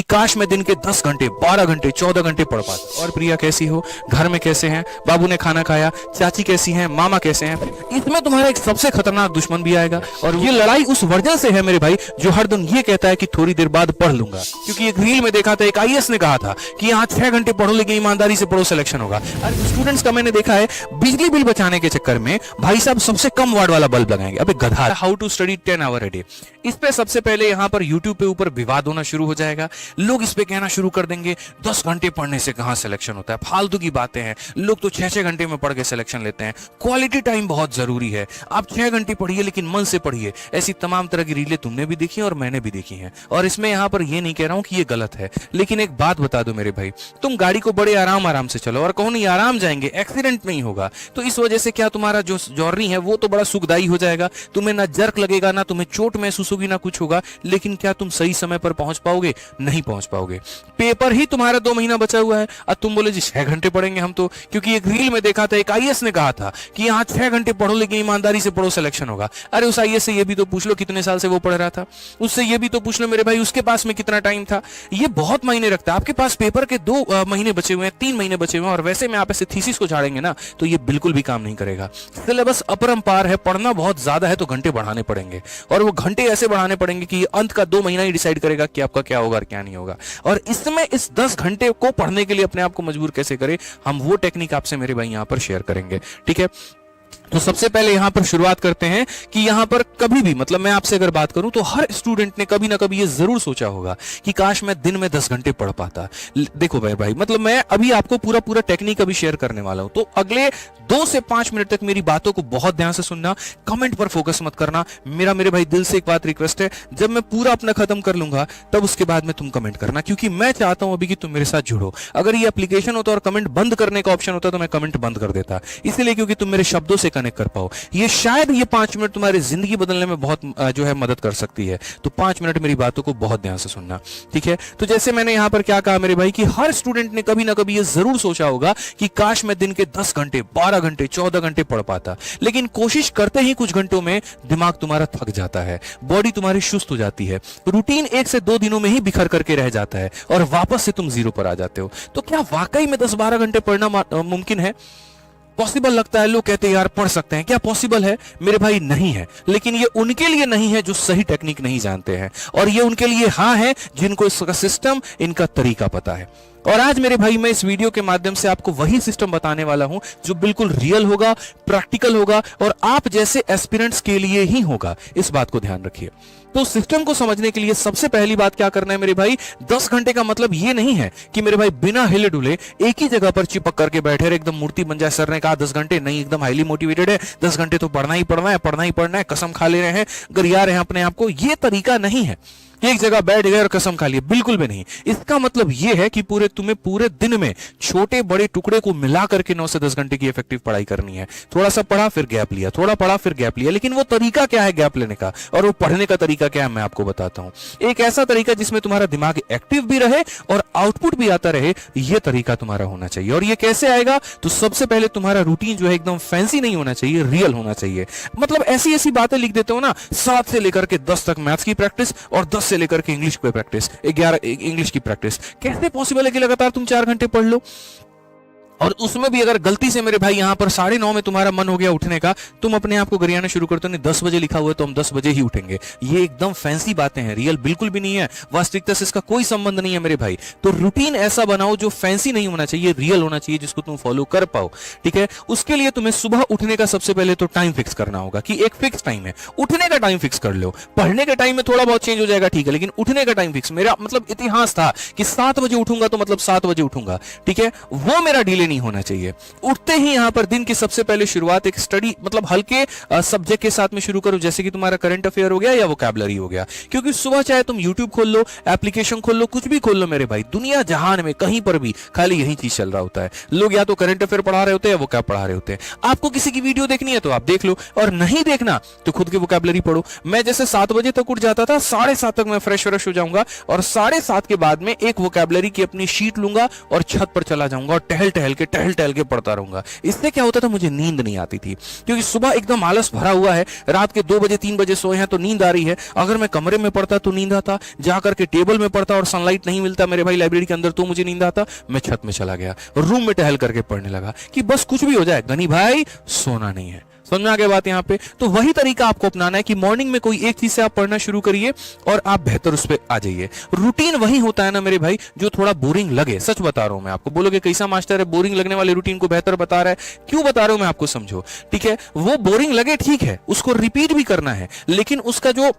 काश मैं दिन के 10 घंटे 12 घंटे 14 घंटे पढ़ पाता। और प्रिया कैसी हो, घर में कैसे हैं, बाबू ने खाना खाया, चाची कैसी हैं, मामा कैसे हैं। इसमें तुम्हारा एक सबसे खतरनाक दुश्मन भी आएगा, और ये लड़ाई उस वर्जन से है मेरे भाई जो हर दिन ये कहता है कि थोड़ी देर बाद पढ़ लूंगा। क्योंकि एक रील में देखा था, एक आईएएस ने कहा था कि यहाँ 6 घंटे पढ़ो लेकिन ईमानदारी से पढ़ो, सिलेक्शन होगा। और स्टूडेंट्स का मैंने देखा है बिजली बिल बचाने के चक्कर में भाई साहब सबसे कम वाट वाला बल्ब लगाएंगे। अबे गधा, how to study 10 hour a day, इस पे सबसे पहले यहाँ पर यूट्यूब पे ऊपर विवाद होना शुरू हो जाएगा। लोग इस पे कहना शुरू कर देंगे 10 घंटे पढ़ने से कहां सिलेक्शन होता है, फालतू की बातें हैं, लोग तो 6-6 घंटे में पढ़ के सिलेक्शन लेते हैं। क्वालिटी टाइम बहुत जरूरी है, आप 6 घंटे पढ़िए लेकिन मन से पढ़िए। ऐसी तमाम तरह की रीलें तुमने भी देखी और मैंने भी देखी हैं, और इसमें यहाँ पर ये नहीं कह रहा हूं कि ये गलत है, लेकिन एक बात बता दो मेरे भाई, तुम गाड़ी को बड़े आराम से चलो, और कहो नहीं आराम जाएंगे, एक्सीडेंट नहीं होगा, तो इस वजह से क्या तुम्हारा जो जर्नी है वो तो बड़ा सुखदायी हो जाएगा, तुम्हें ना जर्क लगेगा, ना तुम्हें चोट महसूस होगी, ना कुछ होगा, लेकिन क्या तुम सही समय पर पहुंच पाओगे? नहीं पहुंच पाओगे। पेपर ही तुम्हारा 2 महीना बचा हुआ है और तुम बोले जी 6 घंटे पढ़ेंगे हम तो। क्योंकि एक रील में देखा था, एक आईएएस ने कहा था कि यहाँ 6 घंटे पढ़ो लेकिन ईमानदारी से पढ़ो, सिलेक्शन होगा। अरे उस आईएएस से ये भी तो पूछ लो कितने साल से वो पढ़ रहा था, उससे ये भी तो पूछ लो मेरे भाई उसके पास में कितना टाइम था। ये बहुत मायने रखता है। आपके पास पेपर के 2 महीने बचे हुए हैं, 3 महीने बचे हुए हैं, और वैसे में आप ऐसे थीसिस को झाड़ेंगे ना तो ये बिल्कुल भी काम नहीं करेगा। सिलेबस अपरंपार है, पढ़ना बहुत ज्यादा है तो घंटे बढ़ाने पड़ेंगे, और वो घंटे ऐसे बढ़ाने पड़ेंगे कि अंत का 2 महीना ही डिसाइड करेगा कि आपका क्या होगा और क्या नहीं होगा। और इसमें इस 10 घंटे को पढ़ने के लिए अपने आप को मजबूर कैसे करें, हम वो टेक्निक आपसे मेरे भाई यहां पर शेयर करेंगे। ठीक है, तो सबसे पहले यहां पर शुरुआत करते हैं कि यहां पर कभी भी, मतलब मैं आपसे अगर बात करूं तो हर स्टूडेंट ने कभी ना कभी ये जरूर सोचा होगा कि काश मैं दिन में 10 घंटे पढ़ पाता। देखो भाई, मतलब मैं अभी आपको पूरा टेक्निक अभी शेयर करने वाला हूं, तो अगले 2 से 5 मिनट तक मेरी बातों को बहुत ध्यान से सुनना, कमेंट पर फोकस मत करना। मेरे भाई दिल से एक बात रिक्वेस्ट है, जब मैं पूरा अपना खत्म कर लूंगा तब उसके बाद में तुम कमेंट करना, क्योंकि मैं चाहता हूं अभी कि तुम मेरे साथ जुड़ो। अगर ये एप्लीकेशन होता और कमेंट बंद करने का ऑप्शन होता तो मैं कमेंट बंद कर देता, इसलिए क्योंकि तुम मेरे शब्दों से कनेक्ट कर पाओ। ये शायद ये 5 मिनट तुम्हारी जिंदगी बदलने में बहुत जो है मदद कर सकती है। तो 5 मिनट मेरी बातों को बहुत ध्यान से सुनना, ठीक है। तो जैसे मैंने यहां पर क्या कहा मेरे भाई कि हर स्टूडेंट ने कभी ना कभी ये जरूर सोचा होगा कि काश मैं दिन के 10 घंटे 12 घंटे 14 घंटे पढ़ पाता, लेकिन कोशिश करते ही कुछ घंटों में दिमाग तुम्हारा थक जाता है, बॉडी तुम्हारी सुस्त हो जाती है, रूटीन 1 से 2 दिनों में ही बिखर करके रह जाता है और वापस से तुम जीरो पर आ जाते हो। तो क्या वाकई में 10-12 घंटे पढ़ना मुमकिन है? पॉसिबल लगता है, लोग कहते हैं यार पढ़ सकते हैं, क्या पॉसिबल है? मेरे भाई नहीं है, लेकिन ये उनके लिए नहीं है जो सही टेक्निक नहीं जानते हैं, और ये उनके लिए हाँ है जिनको इसका सिस्टम, इनका तरीका पता है। और आज मेरे भाई मैं इस वीडियो के माध्यम से आपको वही सिस्टम बताने वाला हूं जो बिल्कुल रियल होगा, प्रैक्टिकल होगा और आप जैसे एस्पिरेंट्स के लिए ही होगा। इस बात को ध्यान रखिए। तो सिस्टम को समझने के लिए सबसे पहली बात क्या करना है मेरे भाई, 10 घंटे का मतलब ये नहीं है कि मेरे भाई बिना हिले डुले एक ही जगह पर चिपक करके बैठे रहे, एकदम मूर्ति बन जाए। सर ने कहा 10 घंटे नहीं, एकदम हाईली मोटिवेटेड है, 10 घंटे तो पढ़ना ही पढ़ना है, पढ़ना ही पढ़ना है, कसम खा ले रहे हैं, गरिया रहे हैं अपने आप को। ये तरीका नहीं है, एक जगह बैठ गए और कसम खा लिए, बिल्कुल भी नहीं। इसका मतलब यह है कि तुम्हें पूरे दिन में छोटे बड़े टुकड़े को मिला करके 9 से 10 घंटे की इफेक्टिव पढ़ाई करनी है। थोड़ा सा पढ़ा फिर गैप लिया, थोड़ा पढ़ा फिर गैप लिया, लेकिन वो तरीका क्या है गैप लेने का और वो पढ़ने का तरीका क्या है मैं आपको बताता हूं। एक ऐसा तरीका जिसमें तुम्हारा दिमाग एक्टिव भी रहे और आउटपुट भी आता रहे, यह तरीका तुम्हारा होना चाहिए। और ये कैसे आएगा? तो सबसे पहले तुम्हारा रूटीन जो है एकदम फैंसी नहीं होना चाहिए, रियल होना चाहिए। मतलब ऐसी ऐसी बातें लिख देते हो ना, 7 से लेकर के 10 तक मैथ्स की प्रैक्टिस और 10 से लेकर के इंग्लिश की प्रैक्टिस, 11 इंग्लिश की प्रैक्टिस। कैसे पॉसिबल है कि लगातार तुम 4 घंटे पढ़ लो? और उसमें भी अगर गलती से मेरे भाई यहां पर 9:30 में तुम्हारा मन हो गया उठने का, तुम अपने आप को गरियाना शुरू करते हो, नहीं 10 बजे लिखा हुआ है तो हम 10 बजे ही उठेंगे। ये एकदम फैंसी बातें हैं, रियल बिल्कुल भी नहीं है, वास्तविकता से इसका कोई संबंध नहीं है मेरे भाई। तो रूटीन ऐसा बनाओ जो फैंसी नहीं होना चाहिए, रियल होना चाहिए, जिसको तुम फॉलो कर पाओ, ठीक है। उसके लिए तुम्हें सुबह उठने का सबसे पहले तो टाइम फिक्स करना होगा कि एक फिक्स टाइम है, उठने का टाइम फिक्स कर लो। पढ़ने के टाइम में थोड़ा बहुत चेंज हो जाएगा, ठीक है, लेकिन उठने का टाइम फिक्स। मेरा मतलब इतिहास था कि 7 बजे उठूंगा तो मतलब 7 बजे उठूंगा, ठीक है, वो मेरा डिले नहीं होना चाहिए। उठते ही यहां पर दिन की सबसे पहले शुरुआत एक स्टडी, मतलब हल्के सब्जेक्ट के साथ में शुरू करो, जैसे कि तुम्हारा करंट अफेयर हो गया या वोकैबुलरी हो गया। क्योंकि सुबह चाहे तुम YouTube खोल लो, एप्लीकेशन खोल लो, कुछ भी खोल लो मेरे भाई, दुनिया जहान में कहीं पर भी खाली यही चीज चल रहा होता है। लोग या तो करंट अफेयर पढ़ा रहे होते हैं या वोकैब पढ़ा रहे होते हैं। आपको किसी की वीडियो देखनी है तो आप देख लो, और नहीं देखना तो खुद की वोकैबुलरी पढ़ो। मैं जैसे 7 बजे तक उठ जाता था, 7:30 तक मैं फ्रेश हो जाऊंगा और 7:30 के बाद में एक वोकैबुलरी की अपनी शीट लूंगा और छत पर चला जाऊंगा और टहल टहल के टहल के पढ़ता रहूंगा। इससे क्या होता था, मुझे नींद नहीं आती थी, क्योंकि सुबह एकदम आलस भरा हुआ है, रात के 2 बजे 3 बजे सोए हैं तो नींद आ रही है। अगर मैं कमरे में पढ़ता तो नींद आता, जाकर के टेबल में पढ़ता और सनलाइट नहीं मिलता मेरे भाई लाइब्रेरी के अंदर तो मुझे नींद आता। मैं छत में चला गया, रूम में टहल करके पढ़ने लगा कि बस कुछ भी हो जाए गनी भाई सोना नहीं है। समझ में आ गया बात यहाँ पे? तो वही तरीका आपको अपनाना है कि मॉर्निंग में कोई एक चीज से आप पढ़ना शुरू करिए और आप बेहतर उस पर आ जाइए। रूटीन वही होता है ना मेरे भाई जो थोड़ा बोरिंग लगे। सच बता रहा हूं मैं आपको, बोलोगे कैसा मास्टर है बोरिंग लगने वाले रूटीन को बेहतर बता रहा है। क्यों बता रहा हूं मैं आपको, समझो। ठीक है, वो बोरिंग लगे ठीक है, उसको रिपीट भी करना है, लेकिन उसका जो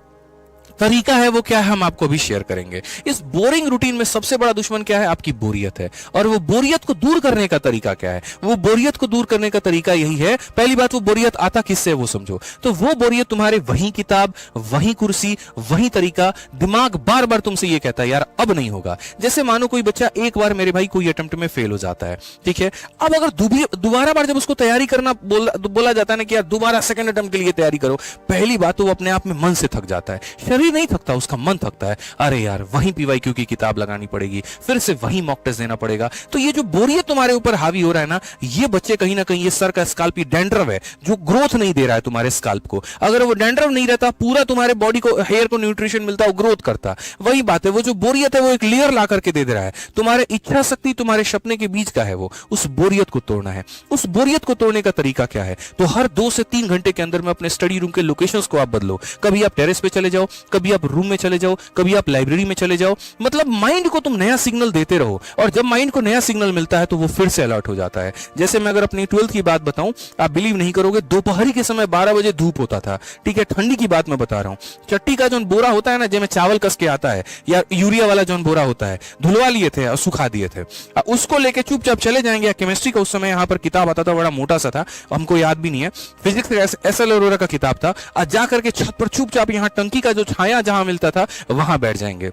तरीका है वो क्या है हम आपको अभी शेयर करेंगे। इस बोरिंग रूटीन में सबसे बड़ा दुश्मन क्या है? आपकी बोरियत है। और वो बोरियत को दूर करने का तरीका क्या है? वो बोरियत को दूर करने का तरीका यही है, पहली बात वो बोरियत आता किससे वो समझो। तो वो बोरियत तुम्हारे वही किताब, वही कुर्सी, वही तरीका, दिमाग बार बार तुमसे ये कहता है यार अब नहीं होगा। जैसे मानो कोई बच्चा एक बार मेरे भाई कोई अटेम्प्ट में फेल हो जाता है, ठीक है, अब अगर दोबारा बार जब उसको तैयारी करना बोला जाता है ना कि यार दोबारा सेकंड अटेम्प्ट के लिए तैयारी करो, पहली बात तो वो अपने आप में मन से थक जाता है, शरीर नहीं थकता, उसका मन थकता है। अरे यार वहीं पीवाईक्यू की किताब लगानी पड़ेगी, फिर से वहीं मॉक टेस्ट देना पड़ेगा। तो ये जो बोरियत तुम्हारे ऊपर हावी हो रहा है ना, ये बच्चे कहीं ना कहीं ये सर का स्काल्प डैंड्रफ है जो ग्रोथ नहीं दे रहा है तुम्हारे स्काल्प को। अगर वो डैंड्रफ नहीं रहता, पूरा तुम्हारे बॉडी को हेयर को न्यूट्रिशन मिलता, वो ग्रोथ करता। वही बात है, वो जो बोरियत है वो एक लेयर ला करके दे रहा है। तुम्हारे इच्छा शक्ति तुम्हारे सपने के बीच का है, वो उस बोरियत को तोड़ना है। उस बोरियत को तोड़ने का तरीका क्या है? तो हर 2 से 3 घंटे के अंदर में अपने स्टडी रूम के लोकेशंस को आप बदलो। कभी आप टेरेस पे चले जाओ, कभी आप रूम में चले जाओ, कभी आप लाइब्रेरी में चले जाओ। मतलब माइंड को तुम नया सिग्नल देते रहो, और जब माइंड को नया सिग्नल मिलता है तो वो फिर से अलर्ट हो जाता है। जैसे मैं अगर अपनी 12th की बात बताऊं, आप बिलीव नहीं करोगे, दोपहर के समय 12 बजे धूप होता था, ठीक है, ठंडी की बात मैं बता रहा हूं। चट्टी का जो बोरा होता है ना, जिसमें चावल कस के आता है, या यूरिया वाला जो बोरा होता है, धुलवा लिए थे और सुखा दिए थे, उसको लेके चुपचाप चले जाएंगे। केमिस्ट्री का उस समय यहाँ पर किताब आता था, बड़ा मोटा सा था, हमको याद भी नहीं है, फिजिक्स एसएल अरोरा का किताब था। आज जाकर के छत पर चुपचाप यहाँ टंकी का जो छाया जहां मिलता था वहां बैठ जाएंगे।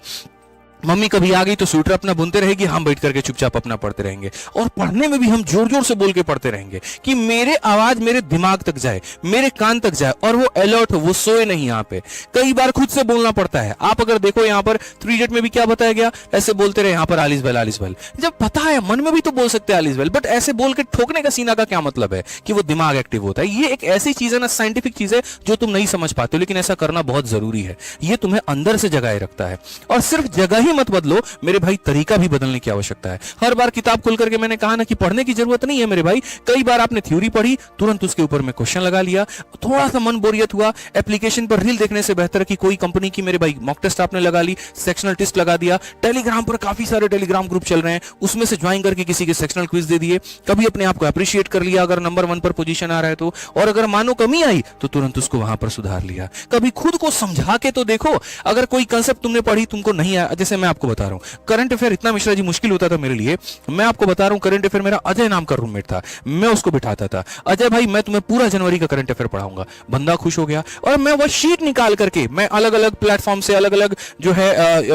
मम्मी कभी आ गई तो स्वेटर अपना बुनते रहेगी, हम बैठ करके चुपचाप अपना पढ़ते रहेंगे। और पढ़ने में भी हम जोर जोर से बोल के पढ़ते रहेंगे कि मेरे आवाज मेरे दिमाग तक जाए, मेरे कान तक जाए, और वो अलर्ट हो, वो सोए नहीं। यहाँ पे कई बार खुद से बोलना पड़ता है। आप अगर देखो यहाँ पर 3 इडियट में भी क्या बताया गया, ऐसे बोलते रहे यहाँ पर आलिस बल। जब पता है मन में भी तो बोल सकते हैं आलिस बल, बट ऐसे बोल के ठोकने का सीना का क्या मतलब है कि वो दिमाग एक्टिव होता है। ये एक ऐसी चीज है ना, साइंटिफिक चीज है जो तुम नहीं समझ पाते हो, लेकिन ऐसा करना बहुत जरूरी है। ये तुम्हें अंदर से जगाए रखता है। और सिर्फ जगह ही मत बदलो मेरे भाई, तरीका भी बदलने की आवश्यकता है। हर बार किताब खुल करके मैंने कहा ना कि पढ़ने की जरूरत नहीं है मेरे भाई। कई बार आपने थ्योरी पढ़ी, तुरंत उसके ऊपर में क्वेश्चन लगा लिया, थोड़ा सा मन बोरियत हुआ, एप्लीकेशन पर रील देखने से बेहतर कि कोई कंपनी की मेरे भाई मॉक टेस्ट आपने लगा ली, सेक्शनल टेस्ट लगा दिया। टेलीग्राम पर काफी सारे टेलीग्राम ग्रुप चल रहे हैं, उसमें से ज्वाइन करके किसी के सेक्शनल क्विज दे दिए। कभी अपने आप को अप्रिशिएट कर लिया अगर नंबर 1 पर पोजीशन आ रहा है तो, और अगर मानो कमी आई तो तुरंत उसको वहां पर सुधार लिया। कभी खुद को समझा के तो देखो, अगर कोई कंसेप्ट तुमने पढ़ी तुमको नहीं आया, जैसे मैं आपको बता रहा हूं करंट अफेयर इतना मिश्रा जी मुश्किल होता था मेरे लिए। मैं आपको बता रहा हूं, करंट अफेयर मेरा अजय नाम का रूममेट था, मैं उसको बिठाता था, अजय भाई मैं तुम्हें पूरा जनवरी का करंट अफेयर पढ़ाऊंगा। बंदा खुश हो गया, और मैं वो शीट निकाल करके, मैं अलग अलग प्लेटफॉर्म से, अलग अलग जो है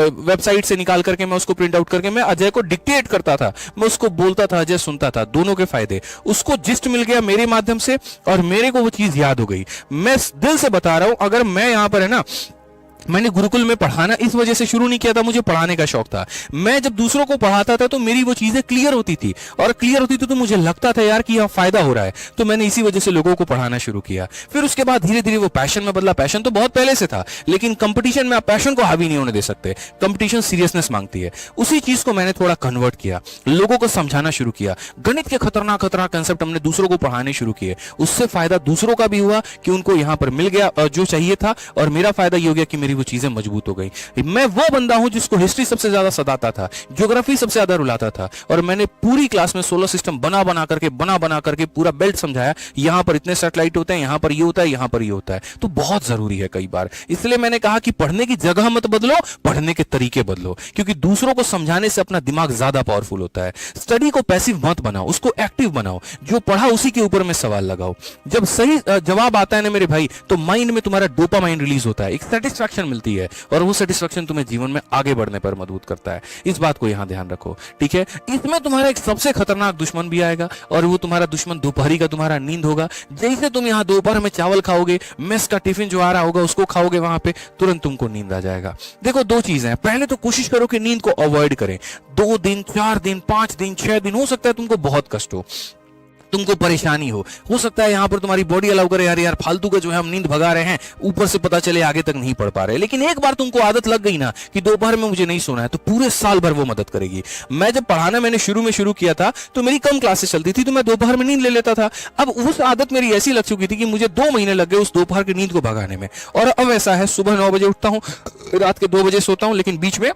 वेबसाइट से निकाल करके मैं उसको प्रिंट आउट करके मैं अजय को डिक्टेट करता था, मैं उसको बोलता था, अजय सुनता था। दोनों के फायदे, उसको जिस्ट मिल गया मेरे माध्यम से, और मेरे को वो चीज याद हो गई। मैं दिल से बता रहा हूं, अगर मैं यहां पर है ना, मैंने गुरुकुल में पढ़ाना इस वजह से शुरू नहीं किया था, मुझे पढ़ाने का शौक था। मैं जब दूसरों को पढ़ाता था तो मेरी वो चीजें क्लियर होती थी, और क्लियर होती थी तो मुझे लगता था यार कि यह फायदा हो रहा है, तो मैंने इसी वजह से लोगों को पढ़ाना शुरू किया। फिर उसके बाद धीरे धीरे वो पैशन में बदला। पैशन तो बहुत पहले से था, लेकिन कंपटीशन में आप पैशन को हावी नहीं होने दे सकते, कंपटीशन सीरियसनेस मांगती है। उसी चीज को मैंने थोड़ा कन्वर्ट किया, लोगों को समझाना शुरू किया। गणित के खतरनाक खतरनाक कंसेप्ट हमने दूसरों को पढ़ाने शुरू किए। उससे फायदा दूसरों का भी हुआ कि उनको यहां पर मिल गया जो चाहिए था, और मेरा फायदा ये हो गया कि मेरी वो चीजें मजबूत हो गई। मैं वो बंदा हूं जिसको हिस्ट्री सबसे ज्यादा सताता था, ज्योग्राफी सबसे ज्यादा रुलाता था, और मैंने पूरी क्लास में सोलर सिस्टम बना बना करके पूरा बेल्ट समझाया। यहां पर इतने सैटेलाइट होते हैं, यहां पर ये होता है, यहां पर ये होता है। तो बहुत जरूरी है कई बार, इसलिए मैंने कहा कि पढ़ने की जगह मत बदलो, पढ़ने के तरीके बदलो, क्योंकि दूसरों को समझाने से अपना दिमाग ज्यादा पावरफुल होता है। स्टडी को पैसिव मत बनाओ, उसको एक्टिव बनाओ। जो पढ़ा उसी के ऊपर में सवाल लगाओ। जब सही जवाब आता है ना मेरे भाई, तो माइंड में तुम्हारा डोपामाइन रिलीज होता है, एक सेटिस्फैक्शन सेटिस्फेक्शन मिलती है और वो सेटिस्फेक्शन तुम्हें जीवन में आगे बढ़ने पर मजबूत करता है। इस बात को यहाँ ध्यान रखो, ठीक है। इसमें तुम्हारा एक सबसे खतरनाक दुश्मन भी आएगा और वो तुम्हारा दुश्मन दोपहरी का तुम्हारा नींद होगा। जैसे तुम यहाँ दोपहर में चावल खाओगे, मेस का टिफिन जो आ रहा होगा उसको खाओगे, वहां पे तुरंत तुमको नींद आ जाएगा। देखो दो चीजें हैं, पहले तो कोशिश करो कि नींद को अवॉइड करें। 2 दिन, 4 दिन, 5 दिन, 6 दिन, हो सकता है तुमको बहुत कष्ट हो, तुमको परेशानी हो सकता है यहाँ पर तुम्हारी बॉडी अलाउ करे, यार फालतू का जो है हम नींद भगा रहे हैं, ऊपर से पता चले आगे तक नहीं पढ़ पा रहे। लेकिन एक बार तुमको आदत लग गई ना कि दोपहर में मुझे नहीं सोना है, तो पूरे साल भर वो मदद करेगी। मैं जब पढ़ाना मैंने शुरू किया था तो मेरी कम क्लासेस चलती थी, तो मैं दोपहर में नींद ले लेता था। अब उस आदत मेरी ऐसी लग चुकी थी कि मुझे 2 महीने लग गए उस दोपहर की नींद को भगाने में। और अब ऐसा है, सुबह 9 बजे उठता हूँ, रात के 2 बजे सोता हूँ, लेकिन बीच में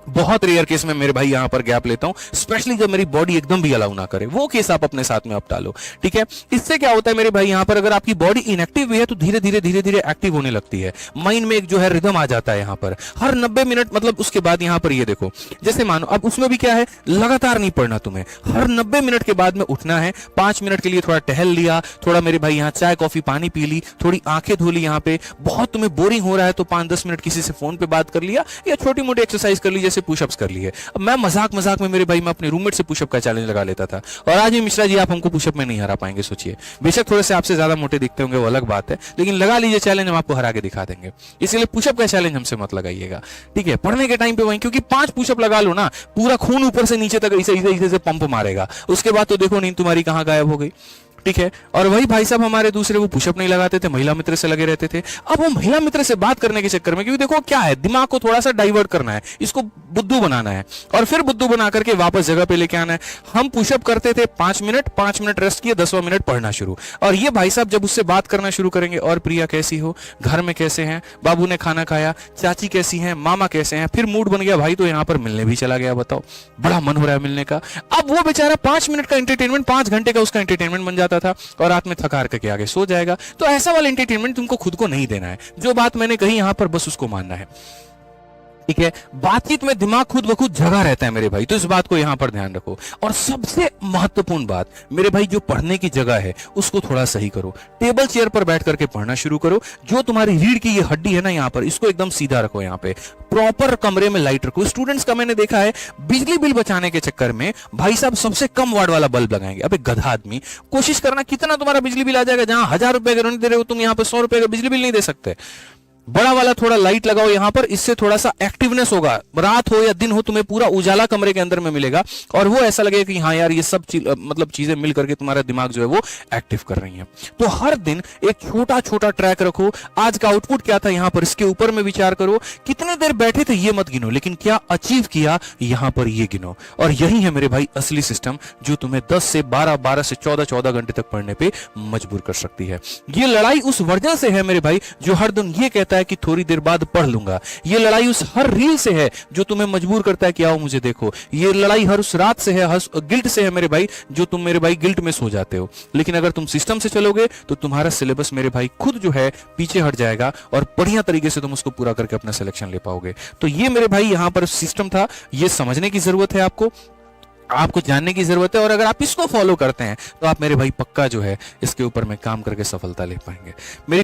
बहुत रेयर केस में मेरे भाई यहाँ पर गैप लेता हूं, स्पेशली जब मेरी बॉडी एकदम भी अलाउ ना करे। वो केस आप अपने साथ में अब डालो, ठीक है। इससे क्या होता है मेरे भाई, यहाँ पर अगर आपकी बॉडी इनएक्टिव भी है तो धीरे धीरे एक्टिव होने लगती है। माइंड में एक जो है रिदम आ जाता है यहाँ पर हर 90 मिनट, मतलब उसके बाद यहाँ पर ये देखो, जैसे मानो अब उसमें भी क्या है, लगातार नहीं पढ़ना तुम्हें, हर 90 मिनट के बाद में उठना है। 5 मिनट के लिए थोड़ा टहल लिया, थोड़ा मेरे भाई यहाँ चाय कॉफी पानी पी ली, थोड़ी आंखें धो ली। यहाँ पे बहुत तुम्हें बोरिंग हो रहा है तो 5-10 मिनट किसी से फोन पे बात कर लिया या छोटी मोटी एक्सरसाइज कर ली, जैसे पुशअप्स कर लिए। अब मैं मजाक में मेरे भाई मैं अपने रूममेट से पुशअप का चैलेंज लगा लेता था, और आज भी मिश्रा जी आप हमको पुशअप में नहीं हरा पाएंगे। सोचिए, बेशक थोड़े से आपसे ज्यादा मोटे दिखते होंगे, वो अलग बात है, लेकिन लगा लीजिए चैलेंज, हम आपको हरा के दिखा देंगे। इसलिए पुशअप का चैलेंज हमसे मत लगाइएगा, ठीक है। पढ़ने के टाइम पे वहीं, क्योंकि 5 पुशअप लगा लो ना, पूरा खून ऊपर से नीचे तक ऐसे से पंप मारेगा। उसके बाद तो देखो नींद तुम्हारी कहां गायब हो गई, ठीक है। और वही भाई साहब हमारे दूसरे वो पुशअप नहीं लगाते थे, महिला मित्र से लगे रहते थे। अब वो महिला मित्र से बात करने के चक्कर में, क्योंकि देखो क्या है, दिमाग को थोड़ा सा डाइवर्ट करना है, इसको बुद्धू बनाना है और फिर बुद्धू बना करके वापस जगह पे लेके आना है। हम पुशअप करते थे 5 मिनट रेस्ट किए, 10वां मिनट पढ़ना शुरू। और ये भाई साहब जब उससे बात करना शुरू करेंगे, और प्रिया कैसी हो, घर में कैसे हैं, बाबू ने खाना खाया, चाची कैसी हैं, मामा कैसे हैं, फिर मूड बन गया भाई तो यहाँ पर मिलने भी चला गया। बताओ, बड़ा मन हो रहा है मिलने का। अब वो बेचारा 5 मिनट का एंटरटेनमेंट 5 घंटे का उसका एंटरटेनमेंट बन जाता था और रात में थका करके आगे सो जाएगा। तो ऐसा वाला एंटरटेनमेंट तुमको खुद को नहीं देना है। जो बात मैंने कही यहां पर बस उसको मानना है, ठीक है। बातचीत में दिमाग खुद ब खुद जगा रहता है मेरे भाई, तो इस बात को यहां पर ध्यान रखो। और सबसे महत्वपूर्ण बात मेरे भाई, जो पढ़ने की जगह है उसको थोड़ा सही करो। टेबल चेयर पर बैठ करके पढ़ना शुरू करो। जो तुम्हारी रीढ़ की ये हड्डी है ना यहाँ पर, इसको एकदम सीधा रखो। यहाँ पे प्रॉपर कमरे में लाइट रखो। स्टूडेंट्स का मैंने देखा है बिजली बिल बचाने के चक्कर में भाई साहब सबसे कम वाट वाला बल्ब लगाएंगे। अबे गधा आदमी, कोशिश करना कितना तुम्हारा बिजली बिल आ जाएगा, जहां 1000 रुपए का ऋण दे रहे हो तुम, यहाँ पे 100 रुपए का बिजली बिल नहीं दे सकते। बड़ा वाला थोड़ा लाइट लगाओ यहाँ पर, इससे थोड़ा सा एक्टिवनेस होगा। रात हो या दिन हो, तुम्हें पूरा उजाला कमरे के अंदर में मिलेगा और वो ऐसा लगेगा कि हाँ यार ये सब मतलब चीजें मिल करके तुम्हारा दिमाग जो है वो एक्टिव कर रही हैं। तो हर दिन एक छोटा छोटा ट्रैक रखो। आज का आउटपुट क्या था यहाँ पर, इसके ऊपर में विचार करो। कितने देर बैठे थे ये मत गिनो, लेकिन क्या अचीव किया यहाँ पर ये गिनो। और यही है मेरे भाई असली सिस्टम जो तुम्हें 10 से 12, 12 से 14 घंटे तक पढ़ने पे मजबूर कर सकती है। ये लड़ाई उस वर्जन से है मेरे भाई जो हर दिन ये कहता है कि थोड़ी देर बाद पढ़ लूंगा। ये लड़ाई उस हर रील से है जो तुम्हें मजबूर करता है कि आओ मुझे देखो। ये लड़ाई हर उस रात से है, गिल्ट से है मेरे भाई, जो तुम मेरे भाई गिल्ट में सो जाते हो। लेकिन अगर तुम सिस्टम से चलोगे तो तुम्हारा सिलेबस मेरे भाई खुद जो है पीछे हट जाएगा और बढ़िया तरीके से तुम उसको पूरा करके अपना सिलेक्शन ले पाओगे। तो ये मेरे भाई यहाँ पर सिस्टम था, ये समझने की जरूरत है आपको जानने की जरूरत है। और अगर आप इसको फॉलो करते हैं तो आप मेरे भाई पक्का जो है इसके ऊपर में काम करके सफलता ले पाएंगे। मेरी